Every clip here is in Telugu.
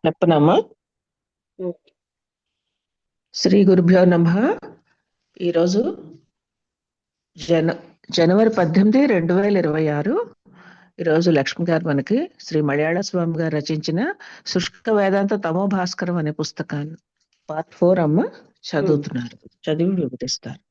చెప్పనమ్మా. శ్రీ గురుభ్యో నమః. ఈరోజు జనవరి 18, 2026. ఈరోజు లక్ష్మి గారు మనకి శ్రీ మలయాళ స్వామి గారు రచించిన శుష్క వేదాంత తమో భాస్కరం అనే పుస్తకాన్ని పార్ట్ 4 అమ్మ చదువుతున్నారు. చదివి వివరిస్తారు.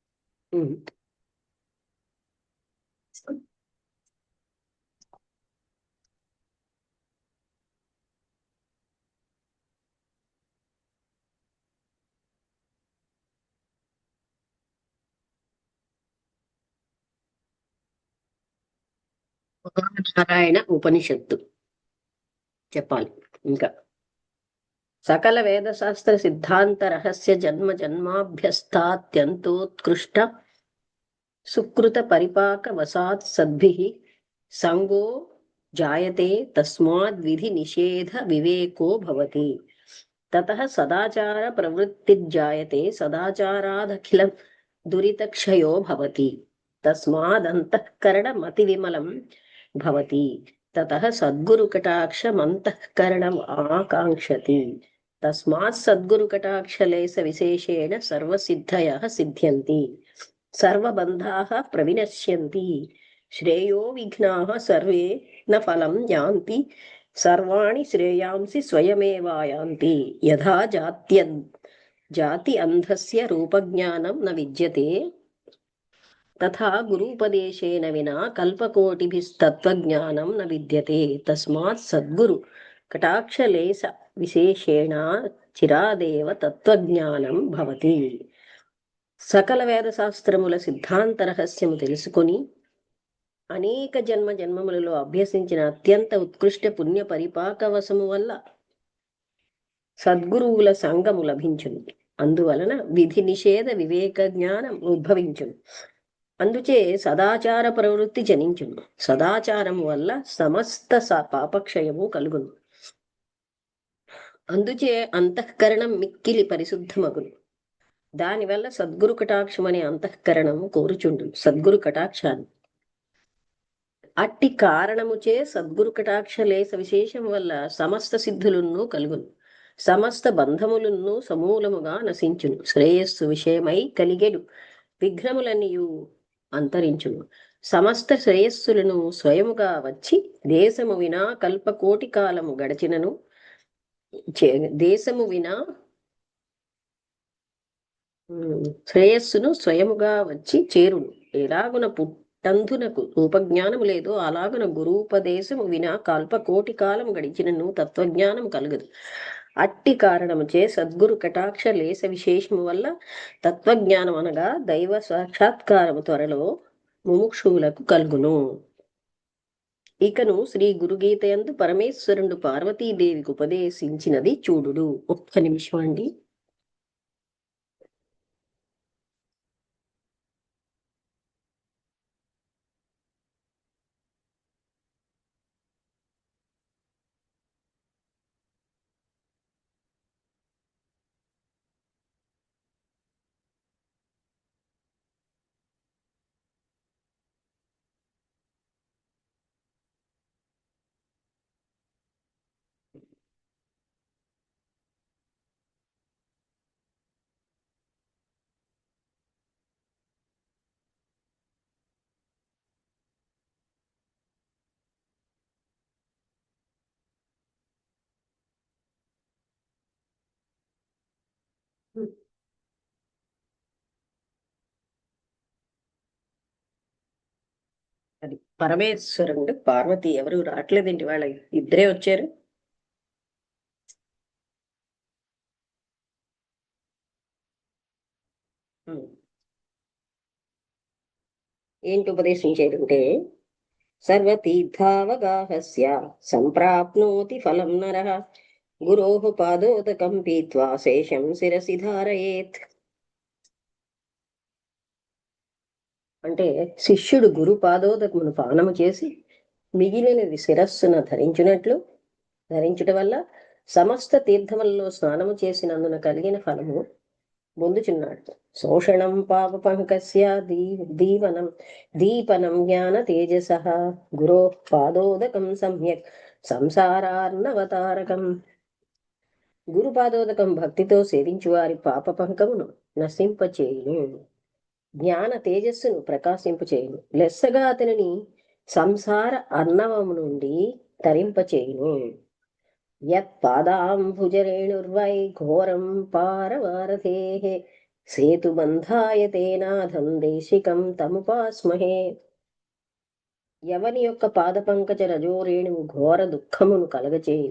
నారాయణ ఉపనిషత్తు చెప్పాలి. ఇంకా సకల వేదశాస్త్ర సిద్ధాంత రహస్య జన్మ జన్మాభ్యస్తాత్యంతోత్కృష్ట సుకృత పరిపాక వసాత్ సద్భిః సంగో జాయతే తస్మాద్ విధి నిషేధ వివేకో భవతి తతః సదాచార ప్రవృత్తిర్జాయతే సదాచారాదఖిల దురితక్షయో భవతి తస్మాదంతఃకరణ మతి విమలం భవతి తతః సద్గురు కటాక్షమంతఃకరణం ఆకాంక్షతి తస్మాత్ సద్గురు కటాక్షలేశ విశేషేణ సర్వసిద్ధయః సిద్ధ్యంతి సర్వబంధాః ప్రవినశ్యంతి శ్రేయో విఘ్నాః సర్వే న ఫలం యాంతి సర్వాణి శ్రేయాంసి స్వయమేవాయాంతి యథా జాతి అంధస్య రూపజ్ఞానం న విద్యతే తథా గురూపదేశేన వినా కల్పకోటిభిస్తత్వజ్ఞానం న విద్యతే తస్మాత్ సద్గురు కటాక్షలేశ విశేషేణ చిరాదేవ తత్వజ్ఞానం భవతి. సకల వేదశాస్త్రముల సిద్ధాంత రహస్యము తెలుసుకొని అనేక జన్మలలో అభ్యసించిన అత్యంత ఉత్కృష్ట పుణ్య పరిపాకవశము వల్ల సద్గురువుల సంగము లభించును. అందువలన విధి నిషేధ వివేక జ్ఞానం ఉద్భవించును. అందుచే సదాచార ప్రవృత్తి జనించును. సదాచారము వల్ల సమస్త పాపక్షయము కలుగును. అందుచే అంతఃకరణం మిక్కిలి పరిశుద్ధమగును. దానివల్ల సద్గురు కటాక్షం అనే అంతఃకరణము కోరుచుండు సద్గురు కటాక్షాన్ని. అట్టి కారణముచే సద్గురు కటాక్ష లేశ విశేషం వల్ల సమస్త సిద్ధులను కలుగును. సమస్త బంధములను సమూలముగా నశించును. శ్రేయస్సు విషయమై కలిగెడు విఘ్నములనియు అంతరించును. సమస్త శ్రేయస్సులను స్వయముగా వచ్చి దేశము వినా కల్పకోటి కాలము గడచినను దేశము వినా శ్రేయస్సును స్వయముగా వచ్చి చేరును. ఎలాగున పుట్టంధునకు రూపజ్ఞానము లేదో అలాగున గురూపదేశము వినా కల్పకోటి కాలం గడిచినను తత్వజ్ఞానం కలుగదు. అట్టి కారణముచే సద్గురు కటాక్ష లేశ విశేషము వల్ల తత్వజ్ఞానం అనగా దైవ సాక్షాత్కారము త్వరలో ముముక్షువులకు కలుగును. ఇకను శ్రీ గురుగీతయందు పరమేశ్వరుడు పార్వతీదేవికి ఉపదేశించినది చూడుడు. ఒక్క నిమిషం అండి. అది పరమేశ్వరుడు పార్వతి ఎవరు రావట్లేదేంటి? వాళ్ళ ఇద్దరే వచ్చారు. ఏంటి ఉపదేశించేదంటే సర్వతీర్థావగాహస్య సంప్రాప్నోతి ఫలం నరః గురోః పాదోదకం పీత్వా శేషం శిరసి ధారయేత్. అంటే శిష్యుడు గురు పాదోదకమును పానము చేసి మిగిలినది శిరస్సున ధరించుట వల్ల సమస్త తీర్థములలో స్నానము చేసినందున కలిగిన ఫలము పొందుచున్నాడు. శోషణం పాప పంకస్య దీపనం జ్ఞాన తేజసః గురో పాదోదకం సమ్యక్ సంసారార్ణవతారకం. గురుపాదోదకం భక్తితో సేవించు వారి పాప పంకమును నశింపచేయును. జ్ఞాన తేజస్సును ప్రకాశింపచేయును. లెస్సగా అతనిని సంసార అర్ణవము నుండి తరింపచేయును. యత్పాదాంబుజరేణుర్వై ఘోరం పారవారధేః సేతుబంధాయ తేనాథం దేశికం తముపాస్మహే. ఎవని యొక్క పాద పంకజ రజోరేణువు ఘోర దుఃఖమును కలగచేయి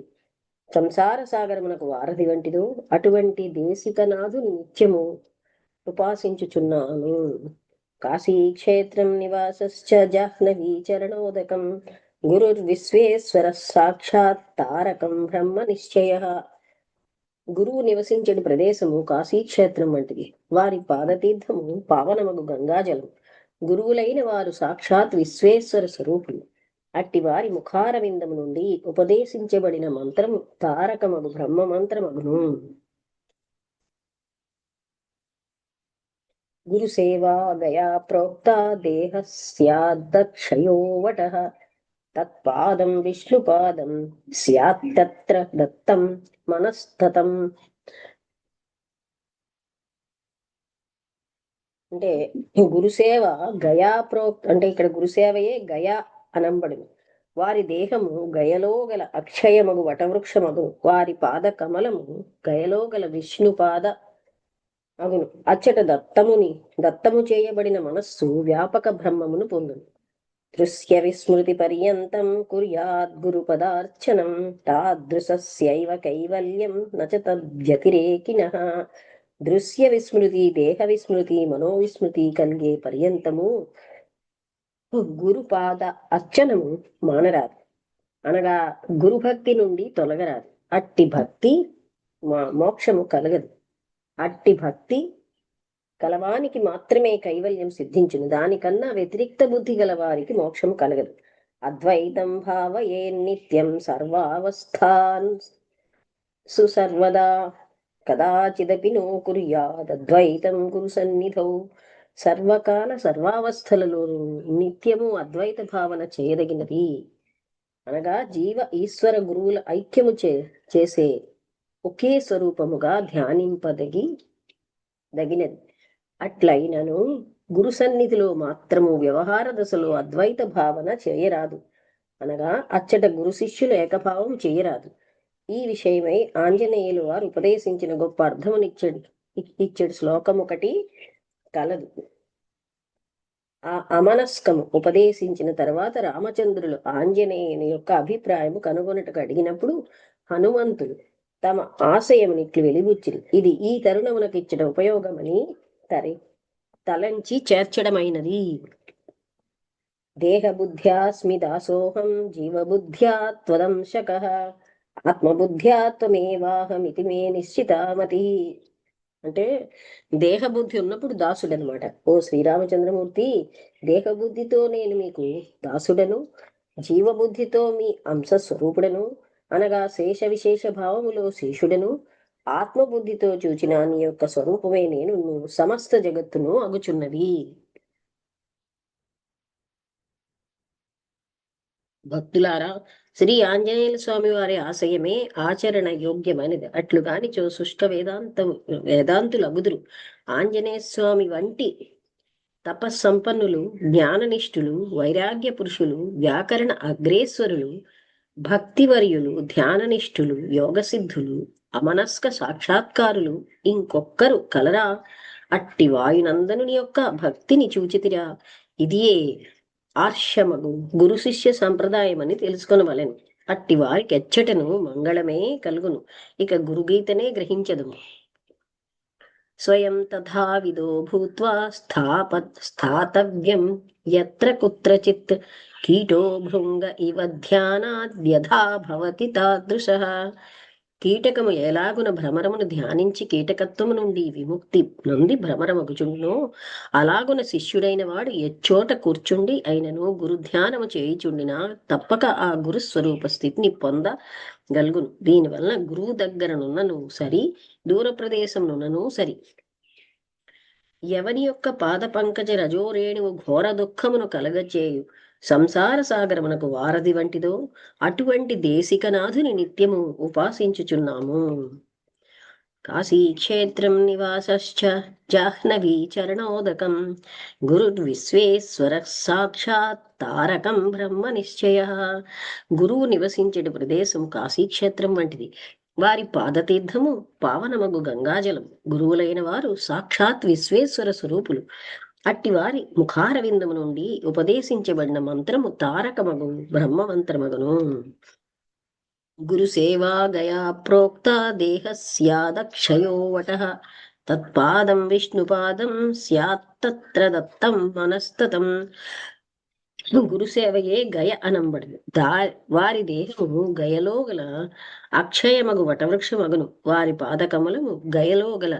సంసార సాగరమునకు వారధి వంటిదో అటువంటి దేశికనాథుని నిత్యము ఉపాసించుచున్నాను. కాశీక్షేత్రం నివాసశ్చ జాహ్నవీ చరణోదకం గురుర్విశ్వేశ్వర సాక్షాత్ తారకం బ్రహ్మ నిశ్చయ. గురువు నివసించడి ప్రదేశము కాశీక్షేత్రం వంటిది. వారి పాదతీర్థము పావనమగు గంగాజలం. గురువులైన వారు సాక్షాత్ విశ్వేశ్వర స్వరూపులు. అట్టి వారి ముఖారవిందము నుండి ఉపదేశించబడిన మంత్రము తారకమగు బ్రహ్మ మంత్రమగును. గురు సేవా గయా ప్రోక్త దేహస్యాద్దక్షయో వటః తత్పాదం విష్ణుపాదం స్యాత్తత్ర దత్తం మనస్తతం. అంటే గురుసేవ గయా అంటే ఇక్కడ గురుసేవయే గయా అనంబడును. వారి దేహము గయలో గల అక్షయమగు వటవృక్షమగు. వారి పాద కమలము గయలో గల విష్ణుపాద అగును. అచ్చట దత్తము చేయబడిన మనస్సు వ్యాపక బ్రహ్మమును పొందును. దృశ్య విస్మృతి పర్యంతం కుర్యాద్ గురు పదార్చనం తాదృశస్యైవ కైవల్యం నచ తద్వ్యతిరేకినః. దృశ్య విస్మృతి, దేహ విస్మృతి, మనోవిస్మృతి కలిగే పర్యంతము గురుపాద అర్చనము మానరాదు, అనగా గురుభక్తి నుండి తొలగరాదు. అట్టి భక్తి మోక్షము కలగదు. అట్టి భక్తి కలవానికి మాత్రమే కైవల్యం సిద్ధించును. దానికన్నా వ్యతిరిక్త బుద్ధి గల వారికి మోక్షం కలగదు. అద్వైతం భావయే నిత్యం సర్వావస్థాన్ సుసర్వదా కదాచిదపి నో కుర్యాదద్వైతం గురు సన్నిధౌ. సర్వకాల సర్వావస్థలలో నిత్యము అద్వైత భావన చేయదగినది, అనగా జీవ ఈశ్వర గురువుల ఐక్యము చేసే ఒకే స్వరూపముగా ధ్యానింపదగినది. అట్లయినను గురు సన్నిధిలో మాత్రము వ్యవహార దశలో అద్వైత భావన చేయరాదు, అనగా అచ్చట గురు శిష్యుల ఏకభావం చేయరాదు. ఈ విషయమై ఆంజనేయులు వారు ఉపదేశించిన గొప్ప అర్థమునిచ్చడు శ్లోకం ఒకటి కలదు. ఆ అమనస్కము ఉపదేశించిన తర్వాత రామచంద్రులు ఆంజనేయుని యొక్క అభిప్రాయము కనుగొనటకు అడిగినప్పుడు హనుమంతులు తమ ఆశయమునిట్లు వెలిబుచ్చిరి. ఇది ఈ తరుణమునకు ఇచ్చట ఉపయోగమని తలంచి చేర్చడమైనది. దేహబుద్ధ్యాస్మి దాసోహం జీవబుద్ధ్యా త్వదంశకః ఆత్మబుద్ధ్యా త్వమేవాహమితి మే నిశ్చితామతి. అంటే దేహబుద్ధి ఉన్నప్పుడు దాసుడు అనమాట. ఓ శ్రీరామచంద్రమూర్తి, దేహబుద్ధితో నేను మీకు దాసుడను, జీవబుద్ధితో మీ అంశస్వరూపుడను, అనగా శేష విశేష భావములో శేషుడను, ఆత్మబుద్ధితో చూచిన నీ యొక్క స్వరూపమే నేను సమస్త జగత్తును అగుచున్నది. భక్తులారా, శ్రీ ఆంజనేయుల స్వామి వారి ఆశయమే ఆచరణ యోగ్యమైనది. అట్లుగానిచో శుష్క వేదాంతులు అగుదురు. ఆంజనేయ స్వామి వంటి తపస్సంపన్నులు, జ్ఞాననిష్ఠులు, వైరాగ్య పురుషులు, వ్యాకరణ అగ్రేశ్వరులు, భక్తివర్యులు, ధ్యాననిష్ఠులు, యోగసిద్ధులు, అమనస్క సాక్షాత్కారులు ఇంకొక్కరు కలరా? అట్టి వాయునందనుని యొక్క భక్తిని చూచితిరా? ఇదియే ఆర్షమగు గురు శిష్య సంప్రదాయమని తెలుసుకొనవలెను. అట్టి వారికి ఎచ్చటను మంగళమే కలుగును. ఇక గురుగీతనే గ్రహించదు. స్వయం తథావిదో భూత్వా స్థాతవ్యం యత్ర కుత్రచిత్ కీటో భృంగ ఇవ ధ్యానాద్యథా భవతి తాదృశః. కీటకము ఎలాగున భ్రమరమును ధ్యానించి కీటకత్వము నుండి విముక్తి నుండి భ్రమరమగుచుండునో అలాగున శిష్యుడైన వాడు ఎచ్చోట కూర్చుండి అయినను గురుధ్యానము చేయుచుండినా తప్పక ఆ గురుస్వరూప స్థితిని పొందగలుగును. దీనివలన గురువు దగ్గరనున్నను సరి, దూర ప్రదేశంనున్నను సరి, ఎవని యొక్క పాద పంకజ రజోరేణువు ఘోర దుఃఖమును కలగచేయు సంసార సాగరమునకు వారధి వంటిదో అటువంటి దేశికనాథుని నిత్యము ఉపాసించుచున్నాము. కాశీక్షేత్రం నివాసశ్చ జాహ్నవీ చరణోదకం గురుర్విశ్వేశ్వర సాక్షాత్ తారకం బ్రహ్మ నిశ్చయ. గురువు నివసించే ప్రదేశం కాశీక్షేత్రం వంటిది. వారి పాదతీర్థము పావనమగు గంగాజలం. గురువులైన వారు సాక్షాత్ విశ్వేశ్వర స్వరూపులు. అట్టి వారి ముఖారవిందము నుండి ఉపదేశించబడిన మంత్రము తారకమగు బ్రహ్మమంత్రమగును. గురుసేవా గయా ప్రోక్త దేహస్యాదక్షయో వటః తత్పాదం విష్ణుపాదం స్యాత్తత్ర దత్తం మనస్తతం. గురుసేవయే గయ అనంబడింది. వారి దేహము గయలో గల అక్షయమగు వటవృక్షమగును. వారి పాదకమలము గయలో గల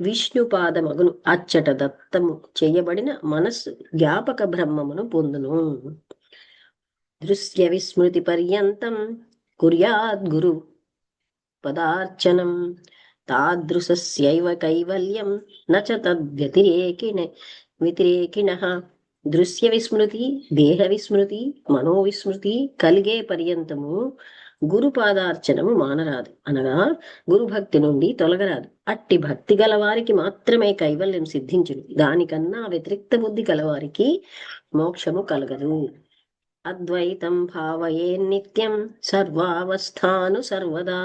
విష్ణుపాదమగును. అచ్చట దత్తము చేయబడిన మనస్సు జ్ఞాపక బ్రహ్మమును పొందును. దృశ్య విస్మృతి పర్యంతం కుర్యాద్ గురు పదార్చనం తాదృశస్యైవ కైవల్యం నచ వ్యతిరేకిణః. దృశ్య విస్మృతి, దేహ విస్మృతి, మనోవిస్మృతి కలిగే పర్యంతము గురు పాదార్చనము మానరాదు, అనగా గురు భక్తి నుండి తొలగరాదు. అట్టి భక్తి గలవారికి మాత్రమే కైవల్యం సిద్ధించును. దానికన్నా వ్యతిరిక్త బుద్ధి గలవారికి మోక్షము కలగదు. అద్వైతం భావయే నిత్యం సర్వావస్థాను సర్వదా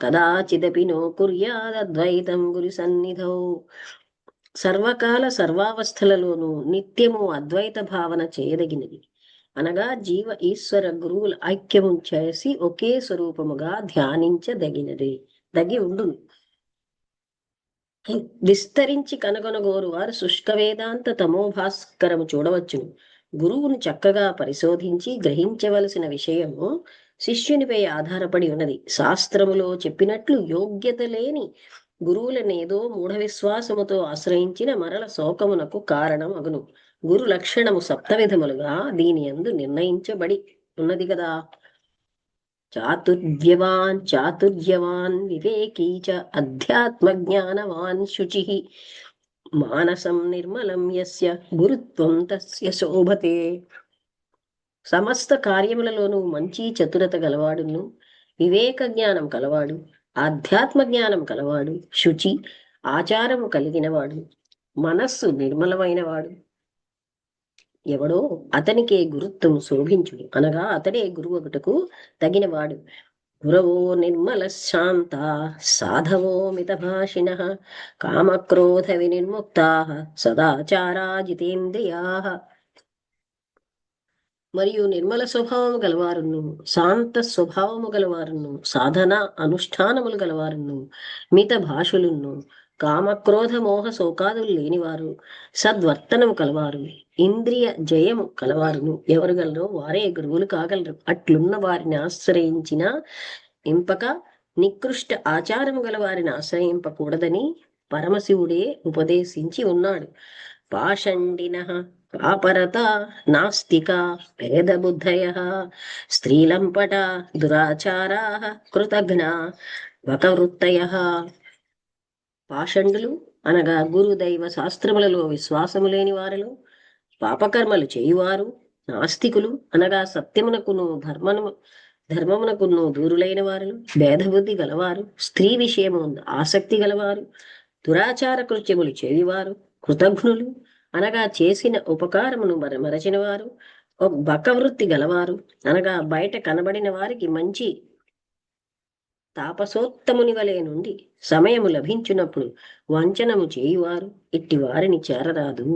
కదాచిదపి నో కుర్యాదద్వైతం గురు సన్నిధౌ. సర్వకాల సర్వావస్థలలోనూ నిత్యము అద్వైత భావన చేయదగినది, అనగా జీవ ఈశ్వర గురువుల ఐక్యము చేసి ఒకే స్వరూపముగా ధ్యానించదగినది దగి ఉండును. విస్తరించి కనుగొనగోరు వారు శుష్క వేదాంత తమోభాస్కరము చూడవచ్చును. గురువును చక్కగా పరిశోధించి గ్రహించవలసిన విషయము శిష్యునిపై ఆధారపడి ఉన్నది. శాస్త్రములో చెప్పినట్లు యోగ్యత లేని గురువులనేదో మూఢ విశ్వాసముతో ఆశ్రయించిన మరల శోకమునకు కారణమగును. గురు లక్షణము సప్తవిధములుగా దీని యందు నిర్ణయించబడి ఉన్నది కదా. చాతుర్యవాన్ వివేకీ చ అధ్యాత్మ జ్ఞానవాన్ శుచి మానసం నిర్మలం యస్య గురుత్వం తస్య శోభతే. సమస్త కార్యములలోనూ మంచి చతురత గలవాడును, వివేక జ్ఞానం కలవాడు, ఆధ్యాత్మ జ్ఞానం కలవాడు, శుచి ఆచారము కలిగినవాడు, మనస్సు నిర్మలమైనవాడు ఎవడో అతనికే గురుత్వం శోభించుడు, అనగా అతడే గురువగుటకు తగినవాడు. గురవో నిర్మల శాంత సాధవో మితభాషిణ కామక్రోధ వినిర్ముక్తా సదాచారా జితేంద్రియా. మరియు నిర్మల స్వభావము గలవారును, శాంత స్వభావము గలవారును, సాధన అనుష్ఠానములు గలవారును, మిత భాషులును, కామక్రోధ మోహ శోకాదులు లేనివారు, సద్వర్తనము కలవారు, ఇంద్రియ జయము కలవారును ఎవరు గలరో వారే గురువులు కాగలరు. అట్లున్న వారిని ఆశ్రయించిన ఇంపక నికృష్ట ఆచారము గల వారిని ఆశ్రయింపకూడదని పరమశివుడే ఉపదేశించి ఉన్నాడు. పాషండినః పాపరత నాస్తిక భేదబుద్ధయ స్త్రీలంపట దురాచారా కృతఘ్న వకవృత్తయః. పాషండులు అనగా గురు దైవ శాస్త్రములలో విశ్వాసము లేని వారిలో, పాపకర్మలు చేయువారు, నాస్తికులు అనగా సత్యమునకును ధర్మమునకును దూరులైన వారు, భేదబుద్ధి గలవారు, స్త్రీ విషయము ఆసక్తి గలవారు, దురాచార కృత్యములు చేయువారు, కృతఘ్నులు అనగా చేసిన ఉపకారమును మరచిన వారు, బకవృత్తి గలవారు అనగా బయట కనబడిన వారికి మంచి తాపసోత్తముని వలె నుండి సమయము లభించినప్పుడు వంచనము చేయువారు, ఇట్టి వారిని చేరరాదు.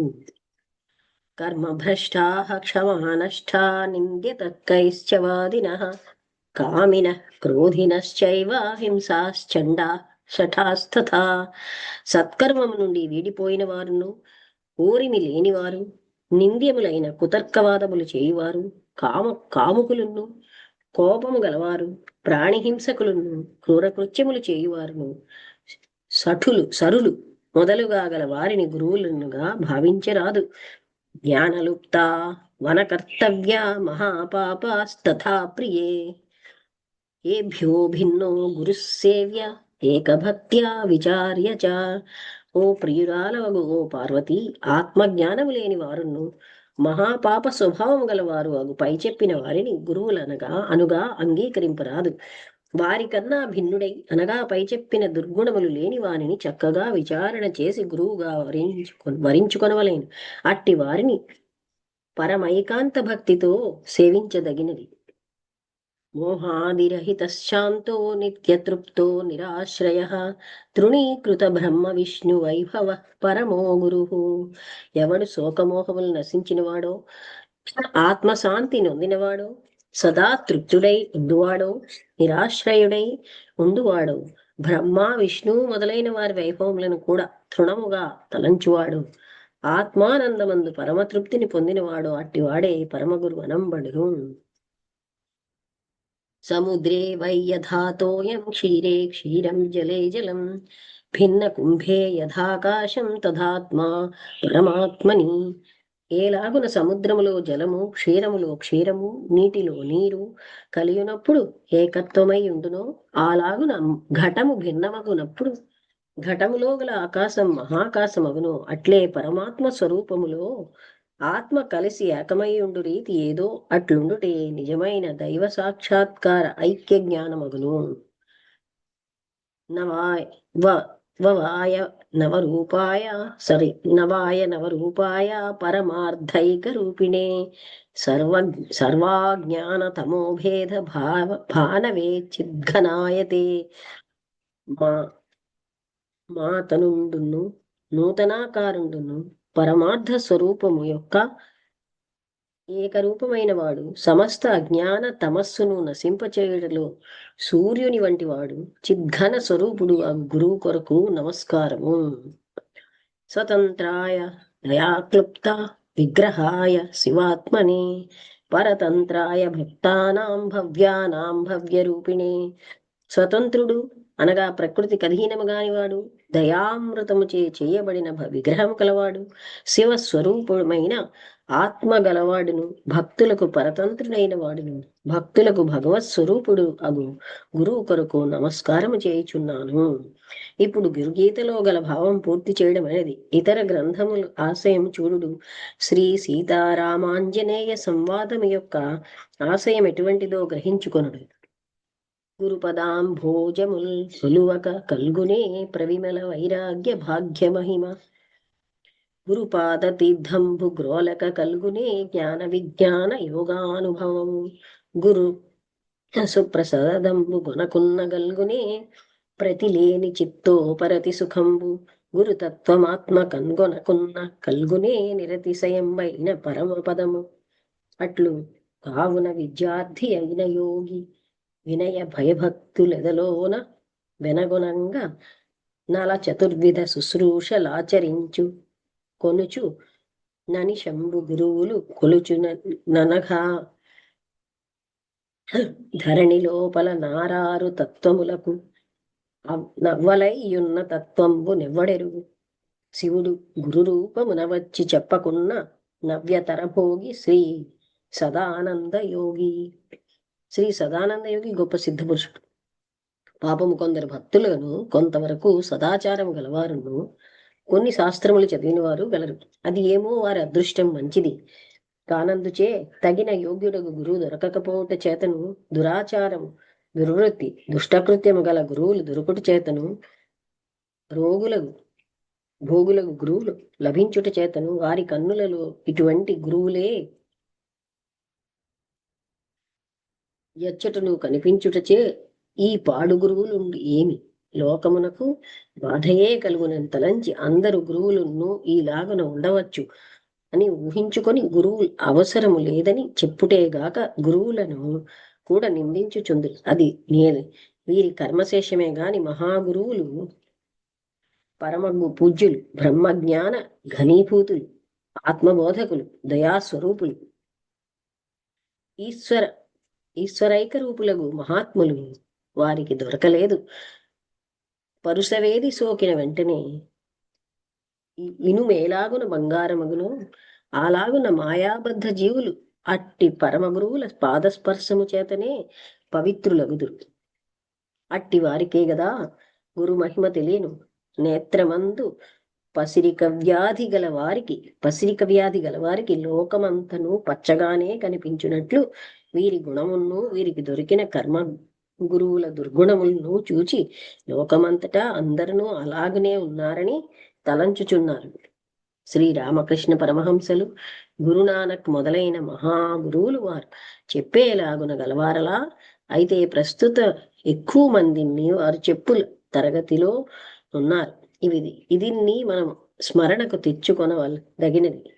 కర్మభ్రష్టా క్షమానష్టా నింద్యతక్కైశ్చవాదినః కామినః క్రోధినశ్చైవ హింసాశ్చండా శఠాస్తథా. సత్కర్మము నుండి వీడిపోయిన వారును, ఓరిమి లేనివారు, నింద్యములైన కుతర్కవాదములు చేయువారు, కాముకులను, కోపము గలవారు, ప్రాణిహింసకులను, క్రూరకృత్యములు చేయువారును, సరులు మొదలుగా గల వారిని గురువులనుగా భావించరాదు. జ్ఞానలుప్త వనకర్తవ్య మహాపాపాస్తథా ప్రియే ఏభ్యో భిన్నో గురుసేవ్య ఏకభక్త్యా విచార్య చ. ఓ ప్రియురాలవగు ఓ పార్వతి, ఆత్మజ్ఞానము లేని వారును, మహాపాప స్వభావము గలవారు అగు పై చెప్పిన వారిని గురువులనగా అనుగా అంగీకరింపరాదు. వారికన్నా భిన్నుడై అనగా పై చెప్పిన దుర్గుణములు లేని వానిని చక్కగా విచారణ చేసి గురువుగా వరించుకొనవలేను. అట్టి వారిని పరమైకాంత భక్తితో సేవించదగినది. మోహాదిరహితశాంతో నిత్యతృప్తో నిరాశ్రయ తృణీకృత బ్రహ్మ విష్ణు వైభవ పరమో గురు. ఎవడు శోకమోహములు నశించినవాడో, ఆత్మశాంతి నొందినవాడో, సదా తృప్తుడై ఉండువాడో, నిరాశ్రయుడై ఉండువాడో, బ్రహ్మ విష్ణు మొదలైన వారి వైభవములను కూడా తృణముగా తలంచువాడు, ఆత్మానందమందు పరమతృప్తిని పొందినవాడు, అట్టివాడే పరమగురు అనంబడును. సముద్రే వై యథాతోయం క్షీరే క్షీరం జలే జలం భిన్న కుంభే యథాకాశం తథాత్మా పరమాత్మని. ఏలాగున సముద్రములో జలము, క్షీరములో క్షీరము, నీటిలో నీరు కలియునప్పుడు ఏకత్వమై ఉండునో, అలాగున ఘటము భిన్నమగునప్పుడు ఘటములో గల ఆకాశం మహాకాశమగునో, అట్లే పరమాత్మ స్వరూపములో ఆత్మ కలిసి ఏకమై ఉండు రీతి ఏదో అట్లుండుటే నిజమైన దైవ సాక్షాత్కార ఐక్య జ్ఞానమగును. నవాయ నవరూపాయ పరమార్థైక రూపిణే సర్వాజ్ఞాన తమోభేద భానవే చిద్ఘనాయతే. మాతనుండును నూతనాకారుండును పరమార్థ స్వరూపము యొక్క ఏకరూపమైన వాడు సమస్త అజ్ఞాన తమస్సును నశింపచేయుటలో సూర్యుని వంటి వాడు చిద్ఘన స్వరూపుడు ఆ గురువు కొరకు నమస్కారము. స్వతంత్రాయ దయాక్లుప్త విగ్రహాయ శివాత్మనే పరతంత్రాయ భక్తానాం భవ్యానాం భవ్యరూపిణే. స్వతంత్రుడు అనగా ప్రకృతికి అధీనము గానివాడు, దయామృతము చేయబడిన విగ్రహము కలవాడు, శివస్వరూపమైన ఆత్మ గలవాడును, భక్తులకు పరతంత్రుడైన వాడును, భక్తులకు భగవత్ స్వరూపుడు అగు గురువు కొరకు నమస్కారము చేయుచున్నాను. ఇప్పుడు గురుగీతలో గల భావం పూర్తి చేయడం అనేది ఇతర గ్రంథములు ఆశయం చూడుడు. శ్రీ సీతారామాంజనేయ సంవాదము యొక్క ఆశయం ఎటువంటిదో గ్రహించుకొనుడు. గురుపదాంభోజముల్ సులువక కల్గునే ప్రవిమల వైరాగ్య భాగ్య మహిమ. గురుపాద తీర్థంబు గ్రోలక కల్గునే జ్ఞాన విజ్ఞాన యోగానుభవము. గురు సుప్రసాదంబు గొనకున్న గల్గునే ప్రతిలేని చిత్తోపరతి సుఖంబు. గురుతత్వమాత్మ కన్గొనకున్న కల్గునే నిరతిశయంబైన పరమపదము. అట్లు కావున విద్యార్థి అయిన యోగి వినయ భయభక్తులెదలోన వెనగొనంగా నల చతుర్విధ శుశ్రూషలాచరించు కొనుచు నని శంభు గురువులు కొలుచు ననగా ధరణి లోపల నారారు తత్వములకు నవ్వలైయున్న తత్వంబు నెవ్వడెరుగు. శివుడు గురు రూపమున వచ్చి చెప్పకున్న నవ్యతరభోగి శ్రీ సదానంద యోగి. శ్రీ సదానంద యోగి గొప్ప సిద్ధపురుషుడు. పాపము కొందరు భక్తులను కొంతవరకు సదాచారం గలవారును కొన్ని శాస్త్రములు చదివిన వారు గలరు. అది ఏమో వారి అదృష్టం మంచిది కానందుచే తగిన యోగ్యుడకు గురువు దొరకకపోవట చేతను దురాచారము దుర్వృత్తి దుష్టకృత్యము గల గురువులు దొరుకుట చేతను భోగులకు గురువులు లభించుట చేతను వారి కన్నులలో ఇటువంటి గురువులే ఎచ్చటను కనిపించుటచే ఈ పాడు గురువులు ఏమి లోకమునకు బాధయే కలుగునంతలంచి అందరు గురువులను ఈలాగన ఉండవచ్చు అని ఊహించుకొని గురువు అవసరము లేదని చెప్పుటేగాక గురువులను కూడా నిందించుచుంది. అది నేను వీరి కర్మశేషమే గాని మహాగురువులు పరమ పూజ్యులు, బ్రహ్మజ్ఞాన ఘనీభూతులు, ఆత్మబోధకులు, దయాస్వరూపులు, ఈశ్వరైక రూపులకు మహాత్ములు వారికి దొరకలేదు. పరుసవేది సోకిన వెంటనే ఇనుమేలాగున బంగారమగును అలాగున మాయాబద్ధ జీవులు అట్టి పరమ గురువుల పాదస్పర్శము చేతనే పవిత్రులగుదురు. అట్టి వారికే గదా గురు మహిమ తెలియను. నేత్రమందు పసిరిక వ్యాధి గల వారికి లోకమంతను పచ్చగానే కనిపించినట్లు వీరి గుణమును వీరికి దొరికిన కర్మ గురువుల దుర్గుణములను చూచి లోకమంతటా అందరూ అలాగనే ఉన్నారని తలంచుచున్నారు. శ్రీ రామకృష్ణ పరమహంసలు, గురునానక్ మొదలైన మహాగురువులు వారు చెప్పేలాగున గలవారలా. అయితే ప్రస్తుత ఎక్కువ మందిని వారు చెప్పుల తరగతిలో ఉన్నారు. దీన్ని మనం స్మరణకు తెచ్చుకొనవలదగినది.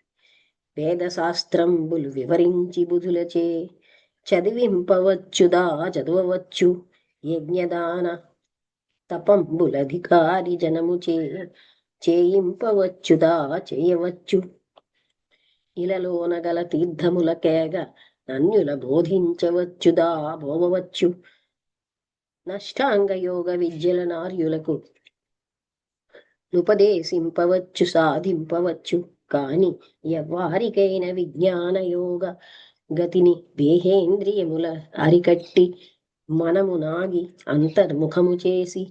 వేద శాస్త్రంబులు వివరించి బుధులచే చదివింపవచ్చుదా చదవవచ్చు. యజ్ఞదాన తపంబులధికారి జనము చేయింపవచ్చుదా చేయవచ్చు. ఇలలోన గల తీర్థముల కేగ నన్యుల బోధించవచ్చుదా బోవవచ్చు. నష్టాంగ యోగ విద్యల నార్యులకు ఉపదేశింపవచ్చు సాధింపవచ్చు. కాని ఎవ్వారికైన విజ్ఞాన యోగ గతిని దేహేంద్రియముల అరికట్టి మనము నాగి అంతర్ముఖము చేసి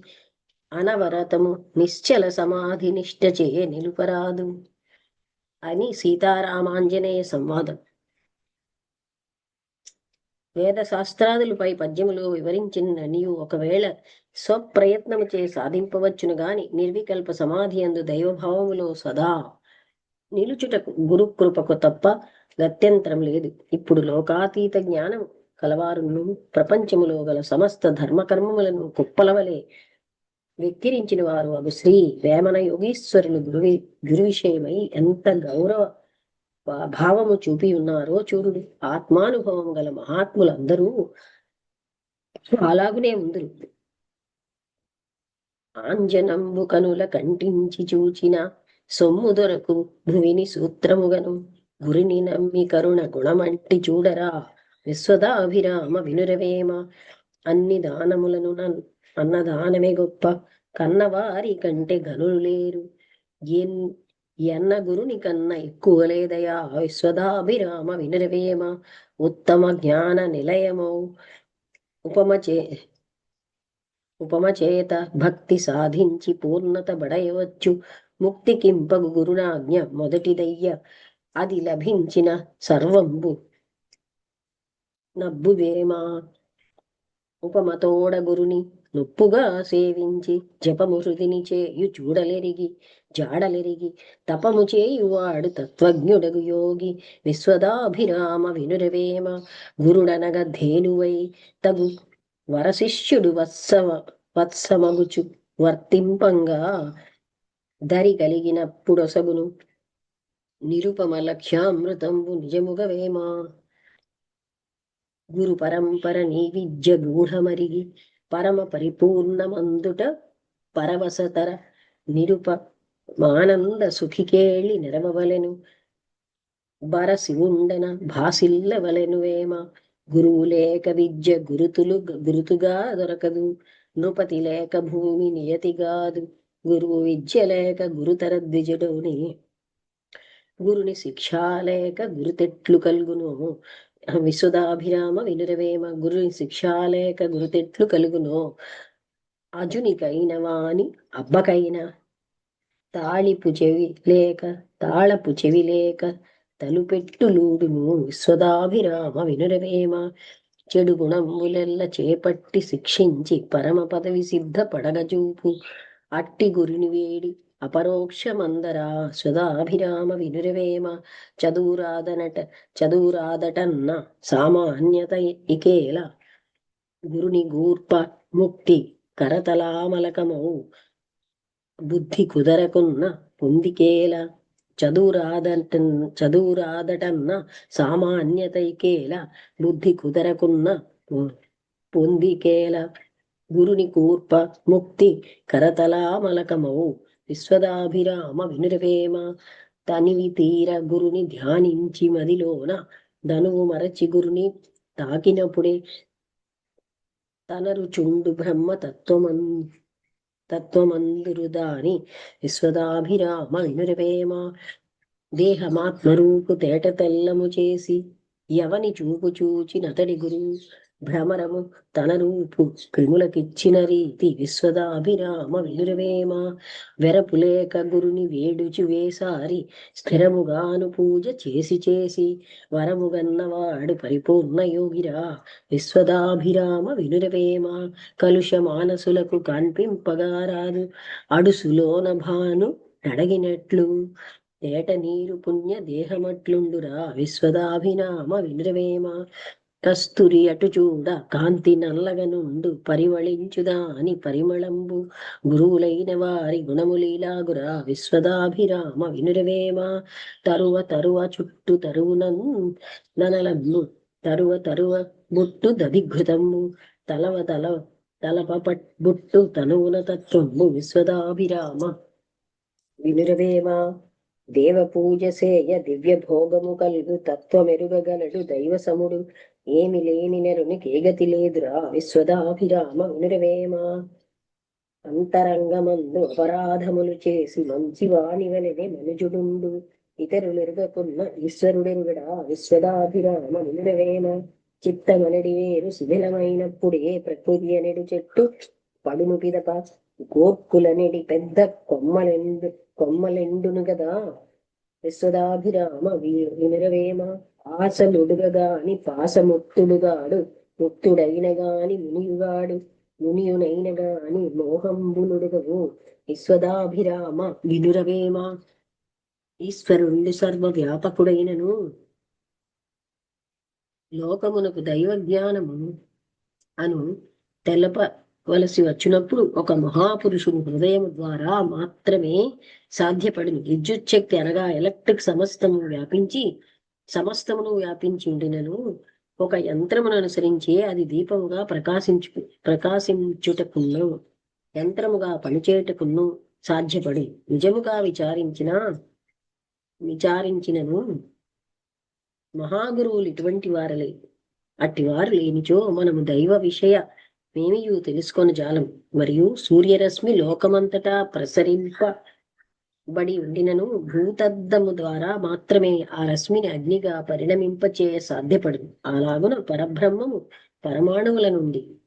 అనవరతము నిశ్చల సమాధి నిష్ఠచే నిలుపరాదు అని సీతారామాంజనేయ సంవాదం. వేద శాస్త్రాదులపై పద్యములో వివరించిన నీవు ఒకవేళ స్వప్రయత్నము చే సాధింపవచ్చును గాని నిర్వికల్ప సమాధి అందు దైవభావములో సదా నిలుచుటకు గురుకృపకు తప్ప గత్యంతరం లేదు. ఇప్పుడు లోకాతీత జ్ఞానం కలవారును ప్రపంచములో గల సమస్త ధర్మకర్మములను కుప్పలవలే వెక్కిరించిన వారు అగు శ్రీ వేమన యోగీశ్వరులు గురు విషయమై ఎంత గౌరవ భావము చూపి ఉన్నారో చూడు. ఆత్మానుభవం గల మహాత్ములందరూ అలాగునే ఉందరు. ఆంజనంబు కనుల కంటించి చూచిన సొమ్ము దొరకు భువిని సూత్రముగను గురిని నమ్మి కరుణ గుణమంటి చూడరా విశ్వదాభిరామ వినురవేమ. అన్ని దానములను అన్నదానమే గొప్ప కన్నవారి కంటే గనులు లేరు. ఎన్న గురుని కన్నా ఎక్కువ లేదయా విశ్వదాభిరామ వినురవేమ. ఉత్తమ జ్ఞాన నిలయమౌ ఉపమచేత భక్తి సాధించి పూర్ణత బడయవచ్చు. ముక్తి కింపగు గురునాజ్ఞ మొదటిదయ్య. అది లభించిన సర్వంబు నబ్బువేమా. ఉపమతోడ గురుని నొప్పుగా సేవించి జపము హృదిని చేయు జాడలెరిగి తపము చేయువాడు తత్వజ్ఞుడగు యోగి. విశ్వదాభిరామ వినురవేమ. గురుడనగ ధేనువై తగు వరశిష్యుడు వత్సమగుచు వర్తింపంగా దరి కలిగినప్పుడొసగును నిరుపమ లక్ష్యామృతంబు నిజముగవేమా. గురు పరంపర నీ విద్య గూఢమరిగి పరమ పరిపూర్ణమందుట పరవశతర నిరుపమానంద సుఖికేళి నెరవవలెను బరసి భాసిల్లవలెను వేమ. గురువు లేక విద్య గురుతుగా దొరకదు. నృపతి లేక భూమి నియతిగాదు. గురువు విద్య లేక గురుతర ద్విజుడుని. గురుని శిక్షా లేక గురుతెట్లు కలుగును. విశ్వదాభిరామ వినురవేమ. గురుని శిక్షా లేక గురుతెట్లు కలుగును. అజునికైన వాని అబ్బకైన తాళపు చెవి లేక తలుపెట్టులూడును. విశ్వదాభిరామ వినురవేమ. చెడు గుణములెల్ల చేపట్టి శిక్షించి పరమ పదవి సిద్ధ పడగజూపు. అట్టి గురిని వేడి అపరోక్షమందరా స్వదాభిరామ వినురవేమ. చదువురాదటన్న సామాన్యత ఇకేల గురుని గూర్ప ముక్తి కరతలామలకమౌ. బుద్ధి కుదరకున్న పొందికేల చదువురాదటన్న సామాన్యతైకేల బుద్ధి కుదరకున్న పొందికేల. గురుని కూర్ప ముక్తి కరతలామలకమౌ. విశ్వదాభిరామ వినురవేమ. తనివి తీర గురుని ధ్యానించి మదిలోన ధనువు మరచి గురుని తాకినప్పుడే తనరుచుండు బ్రహ్మ తత్వమందురుదాని. విశ్వదాభిరామ వినురవేమ. దేహమాత్మరూపు తేట తెల్లము చేసి ఎవని చూపు చూచి నతడి గురు భ్రమరము తన రూపు క్రిములకిచ్చిన రీతి విశ్వదాభిరామ వినురవేమ. వెరపులేక గురుని వేడుచు వేసారి స్థిరముగాను పూజ చేసి చేసి వరముగన్నవాడు పరిపూర్ణ యోగిరా విశ్వదాభిరామ వినురవేమ. కలుష మానసులకు కనిపింపగారాదు అడుసులోన భాను అడగినట్లు ఏట నీరు పుణ్య దేహమట్లుండురా విశ్వదాభినామ వినురవేమ. కస్తూరి అటు చూడ కాంతి నల్లగనుండు పరిమళించుదా అని పరిమళంబు గురువులైన వారి గుణములీలాగురా విశ్వదాభిరామ వినురవేమ. తరువ తరువ చుట్టు తరువునన్ ననలన్ను తరువ తరువ బుట్టు దధిఘృతము తలవ తలప బుట్టు తనువున తత్వము విశ్వదాభిరామ వినురవేమ. దేవ పూజ సేయ దివ్య భోగము కలుగు తత్వమెరుగగలడు దైవ సముడు ఏమి లేని నెరుని కేగతి లేదురా విశ్వదాభిరామ వినురవేమ. అంతరంగమందు అపరాధములు చేసి మంచి వాణి వలెనే మనుజుడుండు ఇతరులెరుగకున్న ఈశ్వరుడెరుగడా విశ్వదాభిరామ వినురవేమ. చిత్తమనడి వేరు శిథిలమైనప్పుడే ప్రకృతి అనెడు చెట్టు పడును పిదప గోర్కులనెడి పెద్ద కొమ్మలెండును గదా విశ్వదాభిరామ వినురవేమ. ఆశలుడుగగాని పాసముక్తుడుగాడు ముక్తుడైన గాని మునియునైన గాని మోహంబులుడుగవు విశ్వదాభిరామ వినురవేమ. ఈశ్వరుండు సర్వ వ్యాపకుడైనను లోకమునకు దైవ జ్ఞానము అను తెలపవలసి వచ్చినప్పుడు ఒక మహాపురుషుని హృదయం ద్వారా మాత్రమే సాధ్యపడింది. విద్యుత్ శక్తి అనగా ఎలక్ట్రిక్ సమస్తమును వ్యాపించి ఉండినను ఒక యంత్రమును అనుసరించి అది దీపముగా ప్రకాశించుటకును యంత్రముగా పనిచేయటకును సాధ్యపడి నిజముగా విచారించినను మహాగురువులు ఇటువంటి వారలే. అట్టివారు లేనిచో మనము దైవ విషయమేమియు తెలుసుకొని జాలం. మరియు సూర్యరశ్మి లోకమంతటా ప్రసరింపబడి ఉండినను భూతద్దము ద్వారా మాత్రమే ఆ రశ్మిని అగ్నిగా పరిణమింపచేయ సాధ్యపడదు. అలాగున పరబ్రహ్మము పరమాణువుల నుండి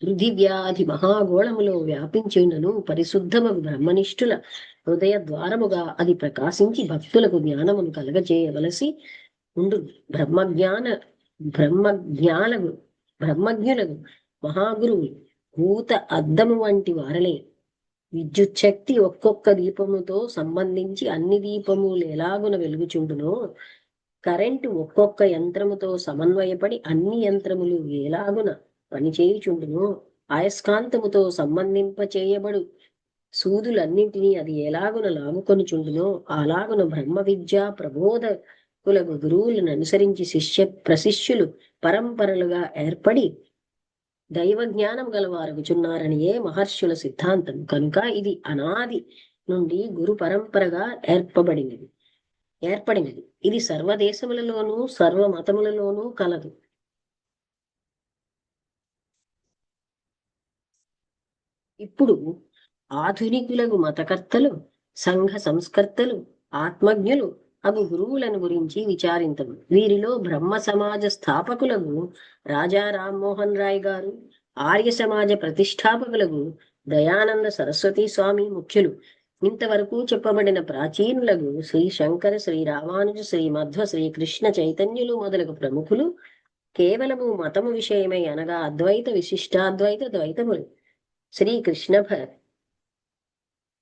పృథివ్యాధి మహాగోళములో వ్యాపించునను పరిశుద్ధము బ్రహ్మనిష్ఠుల హృదయ ద్వారముగా అది ప్రకాశించి భక్తులకు జ్ఞానమును కలగజేయవలసి ఉండు. బ్రహ్మజ్ఞులకు మహాగురువులు భూత అద్దము వంటి వారలే. విద్యుత్ శక్తి ఒక్కొక్క దీపముతో సంబంధించి అన్ని దీపములు ఎలాగున వెలుగుచుండునో కరెంటు ఒక్కొక్క యంత్రముతో సమన్వయపడి అన్ని యంత్రములు ఎలాగున పనిచేయుచుండును అయస్కాంతముతో సంబంధింప చేయబడు సూదులన్నింటినీ అది ఎలాగున లాగుకొనుచుండునో అలాగున బ్రహ్మ విద్య ప్రబోధకులకు గురువులను అనుసరించి ప్రశిష్యులు పరంపరలుగా ఏర్పడి దైవ జ్ఞానం గలవారుగుచున్నారనియే మహర్షుల సిద్ధాంతం. కనుక ఇది అనాది నుండి గురు పరంపరగా ఏర్పడినది. ఇది సర్వదేశములలోనూ సర్వ మతములలోనూ కలదు. ఇప్పుడు ఆధునికులకు మతకర్తలు సంఘ సంస్కర్తలు ఆత్మజ్ఞులు అగు గురువులను గురించి విచారింతము. వీరిలో బ్రహ్మ సమాజ స్థాపకులకు రాజా రామ్మోహన్ రాయ్ గారు, ఆర్య సమాజ ప్రతిష్టాపకులకు దయానంద సరస్వతి స్వామి ముఖ్యులు. ఇంతవరకు చెప్పబడిన ప్రాచీనులకు శ్రీ శంకర, శ్రీ రామానుజ, శ్రీ మధ్వ, శ్రీ కృష్ణ చైతన్యులు మొదలగు ప్రముఖులు కేవలము మతము విషయమై అనగా అద్వైత విశిష్టాద్వైత ద్వైతములు శ్రీకృష్ణ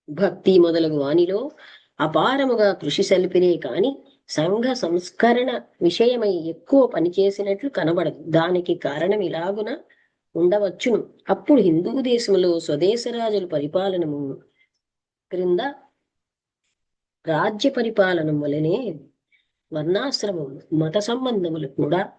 భక్తి మొదలగు వానిలో అపారముగా కృషి సల్పిరే కాని సంఘ సంస్కరణ విషయమై ఎక్కువ పనిచేసినట్లు కనబడదు. దానికి కారణం ఇలాగున ఉండవచ్చును. అప్పుడు హిందూ దేశంలో స్వదేశరాజుల పరిపాలనము క్రింద రాజ్య పరిపాలన వలనే వర్ణాశ్రమం మత సంబంధములు కూడా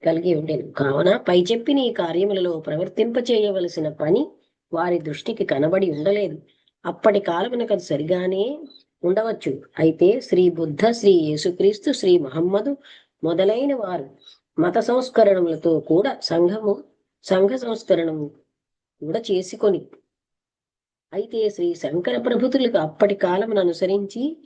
కలిగి ఉండేది. కావున పై చెప్పిన ఈ కార్యములలో ప్రవర్తింపచేయవలసిన పని వారి దృష్టికి కనబడి ఉండలేదు. అప్పటి కాలమునకు అది సరిగానే ఉండవచ్చు. అయితే శ్రీ బుద్ధ, శ్రీ యేసుక్రీస్తు, శ్రీ మహమ్మదు మొదలైన వారు మత సంస్కరణములతో కూడా సంఘ సంస్కరణము కూడా చేసుకొని అయితే శ్రీ శంకర ప్రభుతులకు అప్పటి కాలమును అనుసరించి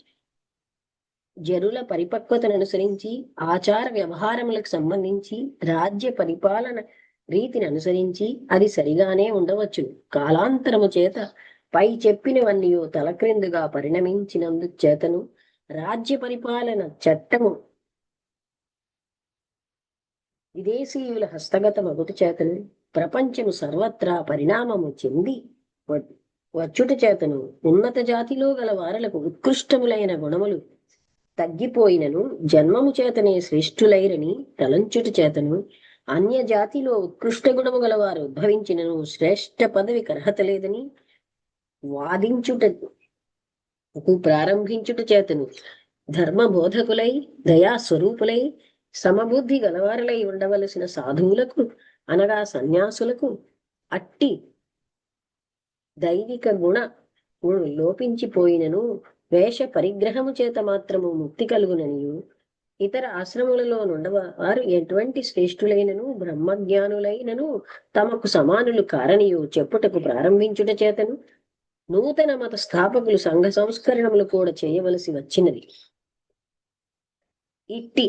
జనుల పరిపక్వతను అనుసరించి ఆచార వ్యవహారములకు సంబంధించి రాజ్య పరిపాలన రీతిని అనుసరించి అది సరిగానే ఉండవచ్చు. కాలాంతరము చేత పై చెప్పినవన్నీ తలక్రిందుగా పరిణమించినందు చేతను రాజ్య పరిపాలన చట్టము విదేశీయుల హస్తగత మగుట చేతను ప్రపంచము సర్వత్రా పరిణామము చెంది వచ్చుట చేతను ఉన్నత జాతిలో గల వారలకు ఉత్కృష్టములైన గుణములు తగ్గిపోయినను జన్మము చేతనే శ్రేష్ఠులైరని తలంచుట చేతను అన్య జాతిలో ఉత్కృష్ట గుణము గలవారు ఉద్భవించినను శ్రేష్ఠ పదవికి అర్హత లేదని వాదించుటకు ప్రారంభించుట చేతను ధర్మ బోధకులై దయా స్వరూపులై సమబుద్ధి గలవారులై ఉండవలసిన సాధువులకు అనగా సన్యాసులకు అట్టి దైవిక గుణ లోపించిపోయినను వేష పరిగ్రహము చేత మాత్రము ముక్తి కలుగుననియు ఇతర ఆశ్రములలో నుండవారు ఎటువంటి శ్రేష్ఠులైనను బ్రహ్మజ్ఞానులైనను తమకు సమానులు కారనియు చెప్పుటకు ప్రారంభించుట చేతను నూతన మత స్థాపకులు సంఘ సంస్కరణములు కూడా చేయవలసి వచ్చినది. ఇట్టి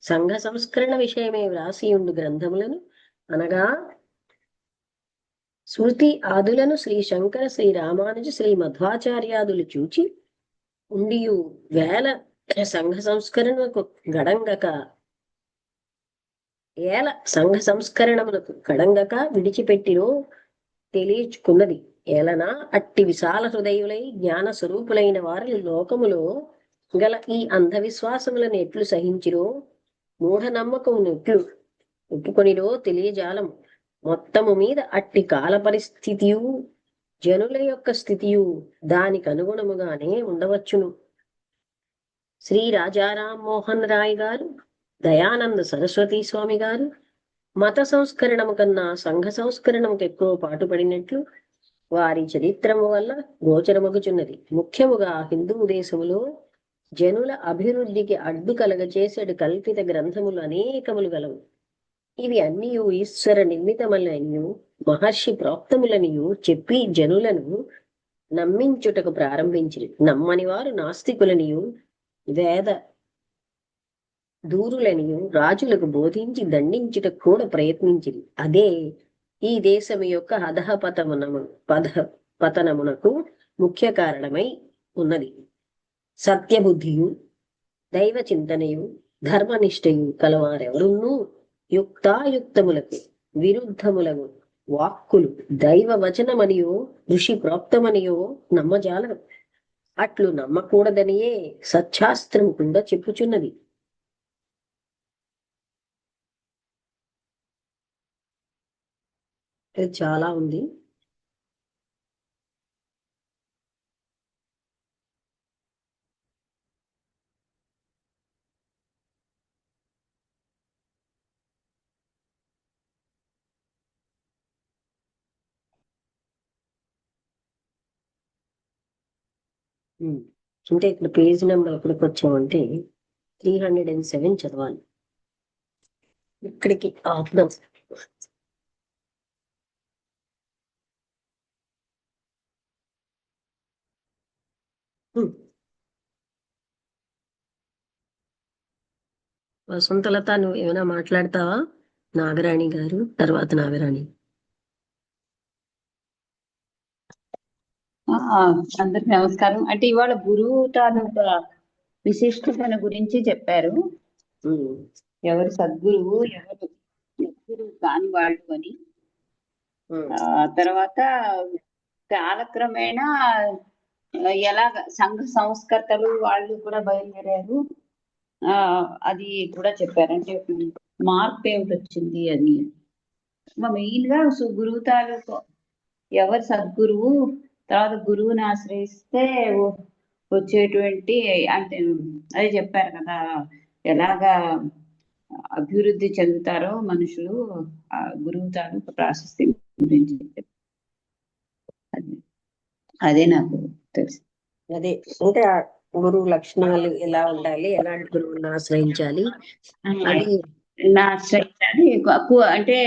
సంఘ సంస్కరణ విషయమే వ్రాసియుండు గ్రంథములను అనగా శృతి ఆదులను శ్రీ శంకర, శ్రీ రామానుజ, శ్రీ మధ్వాచార్యాదులు చూచి ఉండియు వేల సంఘ సంస్కరణకు గడంగక విడిచిపెట్టినో తెలియచుకున్నది. ఏలనా అట్టి విశాల హృదయులై జ్ఞాన స్వరూపులైన వారు లోకములో గల ఈ అంధవిశ్వాసములను ఎట్లు సహించిరో మూఢనమ్మకమును ఎట్లు ఒప్పుకొనిరో తెలియజాలము. మొత్తము మీద అట్టి కాల పరిస్థితియు జనుల యొక్క స్థితియు దానికి అనుగుణముగానే ఉండవచ్చును. శ్రీ రాజారాం మోహన్ రాయ్ గారు, దయానంద సరస్వతి స్వామి గారు మత సంస్కరణము కన్నా సంఘ సంస్కరణముకు ఎక్కువ పాటుపడినట్లు వారి చరిత్రము వల్ల గోచరమగుచున్నది. ముఖ్యముగా హిందూ దేశములో జనుల అభివృద్ధికి అడ్డు కలగచేసేడు కల్పిత గ్రంథములు అనేకములు గలవు. ఇవి అన్నీ ఈశ్వర నిర్మితములనియు మహర్షి ప్రోక్తములనియు చెప్పి జనులను నమ్మించుటకు ప్రారంభించిరి. నమ్మని వారు నాస్తికులనియు వేద దూరులనియు రాజులకు బోధించి దండించుటకు కూడా ప్రయత్నించిరి. అదే ఈ దేశము యొక్క పతనమునకు ముఖ్య కారణమై ఉన్నది. సత్యబుద్ధియు దైవ చింతనయు ధర్మనిష్టయు కలవారెవరున్నూ యుక్తాయుక్తములకు విరుద్ధములకు వాక్కులు దైవ వచనమనియో ఋషి ప్రోక్తమనియో నమ్మజాలరు. అట్లు నమ్మకూడదనియే సత్శాస్త్రం కూడా చెప్పుచున్నది. చాలా ఉంది. అంటే ఇక్కడ పేజ్ నెంబర్ ఎక్కడికి వచ్చామంటే 307 చదవాలి. ఇక్కడికి ఆపుదాం. వసంతలత, నువ్వు ఏమైనా మాట్లాడతావా? నాగరాణి గారు, తర్వాత నాగరాణి. అందరికి నమస్కారం. అంటే ఇవాళ గురువు తాలూకా విశిష్టతను గురించి చెప్పారు. ఎవరు సద్గురువు, ఎవరు సద్గురువు కాని వాళ్ళు అని. తర్వాత కాలక్రమేణా ఎలాగ సంఘ సంస్కర్తలు వాళ్ళు కూడా బయలుదేరారు, అది కూడా చెప్పారు. అంటే మార్పు ఏమిటి వచ్చింది అని. మెయిన్ గా గురువు తాలూకా ఎవరు సద్గురువు, తర్వాత గురువుని ఆశ్రయిస్తే వచ్చేటువంటి అంటే అదే చెప్పారు కదా, ఎలాగా అభివృద్ధి చెందుతారో మనుషులు ఆ గురువు తాలూకు ప్రాశస్త్యం గురించి అదే నాకు తెలుసు. అదే అంటే గురువు లక్షణాలు ఎలా ఉండాలి, ఎలాంటి గురువుని ఆశ్రయించాలి ఆశ్రయించాలి. అంటే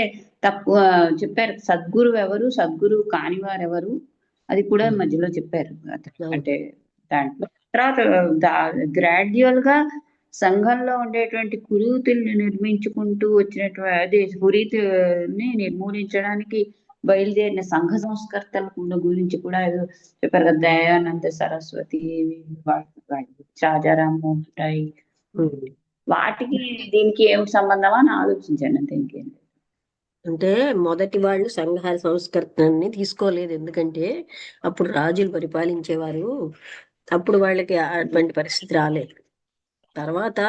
తక్కువ చెప్పారు. సద్గురువు ఎవరు, సద్గురువు కాని వారెవరు, అది కూడా మధ్యలో చెప్పారు. అంటే దాంట్లో తర్వాత గ్రాడ్యువల్ గా సంఘంలో ఉండేటువంటి కురీతుల్ని నిర్మించుకుంటూ వచ్చినటువంటి అదే కురీతిని నిర్మూలించడానికి బయలుదేరిన సంఘ సంస్కర్తల గురించి కూడా ఏదో చెప్పారు కదా, దయానంద సరస్వతి, రాజారాం మోహన్ రాయ్, వాటికి దీనికి ఏమిటి సంబంధమా అని ఆలోచించాను అంతే, ఇంకేం లేదు. అంటే మొదటి వాళ్ళు సంఘ సంస్కరణని తీసుకోలేదు, ఎందుకంటే అప్పుడు రాజులు పరిపాలించేవారు, అప్పుడు వాళ్ళకి అటువంటి పరిస్థితి రాలేదు. తర్వాత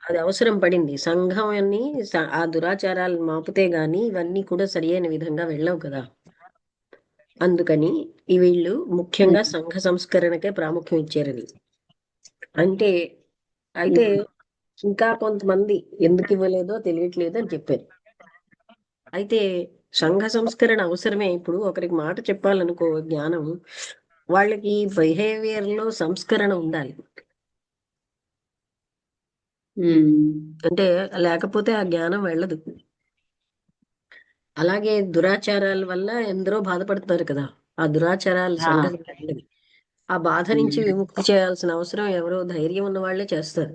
అది అవసరం పడింది. సంఘం అని ఆ దురాచారాలు మాపితే గాని ఇవన్నీ కూడా సరి అయిన విధంగా వెళ్ళవు కదా. అందుకని ఈ వీళ్ళు ముఖ్యంగా సంఘ సంస్కరణకే ప్రాముఖ్యం ఇచ్చారని. అంటే అయితే ఇంకా కొంతమంది ఎందుకు ఇవ్వలేదో తెలియట్లేదు అని చెప్పారు. అయితే సంఘ సంస్కరణ అవసరమే. ఇప్పుడు ఒకరికి మాట చెప్పాలనుకో, జ్ఞానం, వాళ్ళకి బిహేవియర్ లో సంస్కరణ ఉండాలి. అంటే లేకపోతే ఆ జ్ఞానం వెళ్ళదు. అలాగే దురాచారాల వల్ల ఎందరో బాధపడుతున్నారు కదా, ఆ దురాచారాలు ఆ బాధ నుంచి విముక్తి చేయాల్సిన అవసరం ఎవరో ధైర్యం ఉన్న వాళ్ళే చేస్తారు.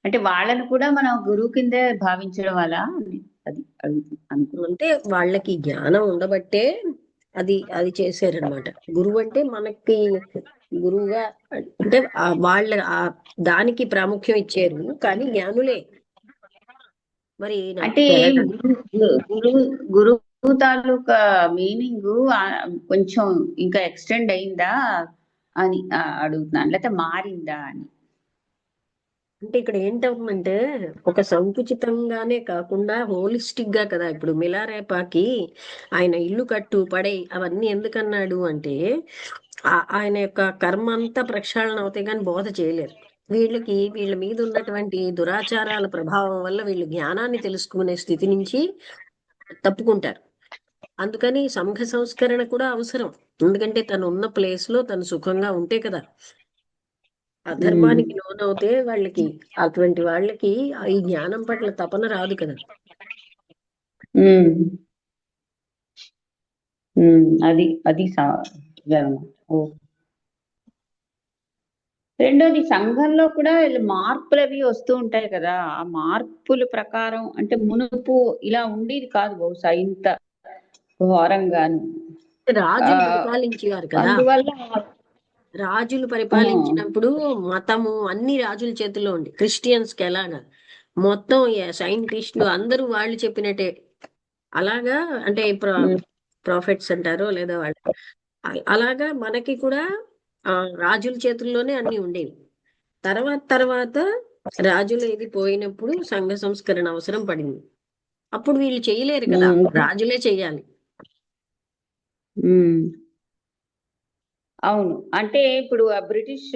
అంటే వాళ్ళని కూడా మనం గురువు కిందే భావించడం వల్ల అది అంటే వాళ్ళకి జ్ఞానం ఉండబట్టే అది అది చేశారనమాట. గురువు అంటే మనకి గురువుగా అంటే వాళ్ళ దానికి ప్రాముఖ్యం ఇచ్చారు, కానీ జ్ఞానులే. మరి అంటే గురువు తాలూకా మీనింగ్ కొంచెం ఇంకా ఎక్స్టెండ్ అయిందా అని అడుగుతున్నాను, లేకపోతే మారిందా అని. అంటే ఇక్కడ ఏంటవుతుందంటే ఒక సంకుచితంగానే కాకుండా హోలిస్టిక్ గా కదా. ఇప్పుడు మిలారేపాకి ఆయన ఇల్లు కట్టు పడే అవన్నీ ఎందుకన్నాడు అంటే ఆయన యొక్క కర్మ అంతా ప్రక్షాళన అవుతాయి కానీ బోధ చేయలేరు. వీళ్ళ మీద ఉన్నటువంటి దురాచారాల ప్రభావం వల్ల వీళ్ళు జ్ఞానాన్ని తెలుసుకునే స్థితి నుంచి తప్పుకుంటారు. అందుకని సంఘ సంస్కరణ కూడా అవసరం. ఎందుకంటే తను ఉన్న ప్లేస్ లో తను సుఖంగా ఉంటే కదా. అధర్మానికి లోనవుతే వాళ్ళకి, అటువంటి వాళ్ళకి ఈ జ్ఞానం పట్ల తపన రాదు కదా. అది అది రెండోది, సంఘంలో కూడా మార్పులు అవి వస్తూ ఉంటాయి కదా. ఆ మార్పుల ప్రకారం అంటే మునుపు ఇలా ఉండేది కాదు బహుశా ఇంత ఘోరంగాను. రాజులు పరిపాలించేవారు కదా. అందువల్ల రాజులు పరిపాలించినప్పుడు మతము అన్ని రాజుల చేతిలో ఉంది. క్రిస్టియన్స్ కి ఎలాగా మొత్తం సైంటిస్టులు అందరూ వాళ్ళు చెప్పినట్టే, అలాగా అంటే ప్రాఫిట్స్ అంటారో లేదా వాళ్ళు అలాగా మనకి కూడా రాజుల చేతుల్లోనే అన్ని ఉండేవి. తర్వాత రాజులు ఏది పోయినప్పుడు సంఘ సంస్కరణ అవసరం పడింది. అప్పుడు వీళ్ళు చేయలేరు కదా, రాజులే చెయ్యాలి. అవును, అంటే ఇప్పుడు ఆ బ్రిటిష్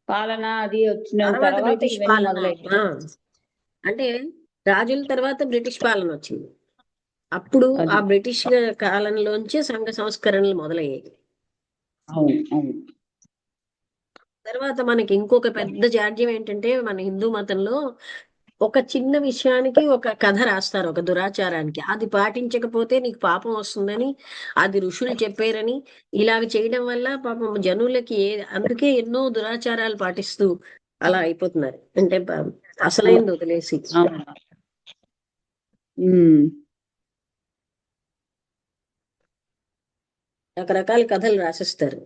పాలన అది వచ్చిన తర్వాత బ్రిటిష్ పాలన అంటే రాజుల తర్వాత బ్రిటిష్ పాలన వచ్చింది. అప్పుడు ఆ బ్రిటిష్ కాలంలోంచి సంఘ సంస్కరణలు మొదలయ్యాయి. తర్వాత మనకి ఇంకొక పెద్ద జాడ్యం ఏంటంటే, మన హిందూ మతంలో ఒక చిన్న విషయానికి ఒక కథ రాస్తారు, ఒక దురాచారానికి. అది పాటించకపోతే నీకు పాపం వస్తుందని అది ఋషులు చెప్పారని ఇలాగ చేయడం వల్ల పాపం జనులకి అందుకే ఎన్నో దురాచారాలు పాటిస్తూ అలా అయిపోతున్నారు. అంటే అసలైంది వదిలేసి రకరకాల కథలు రాసిస్తారు.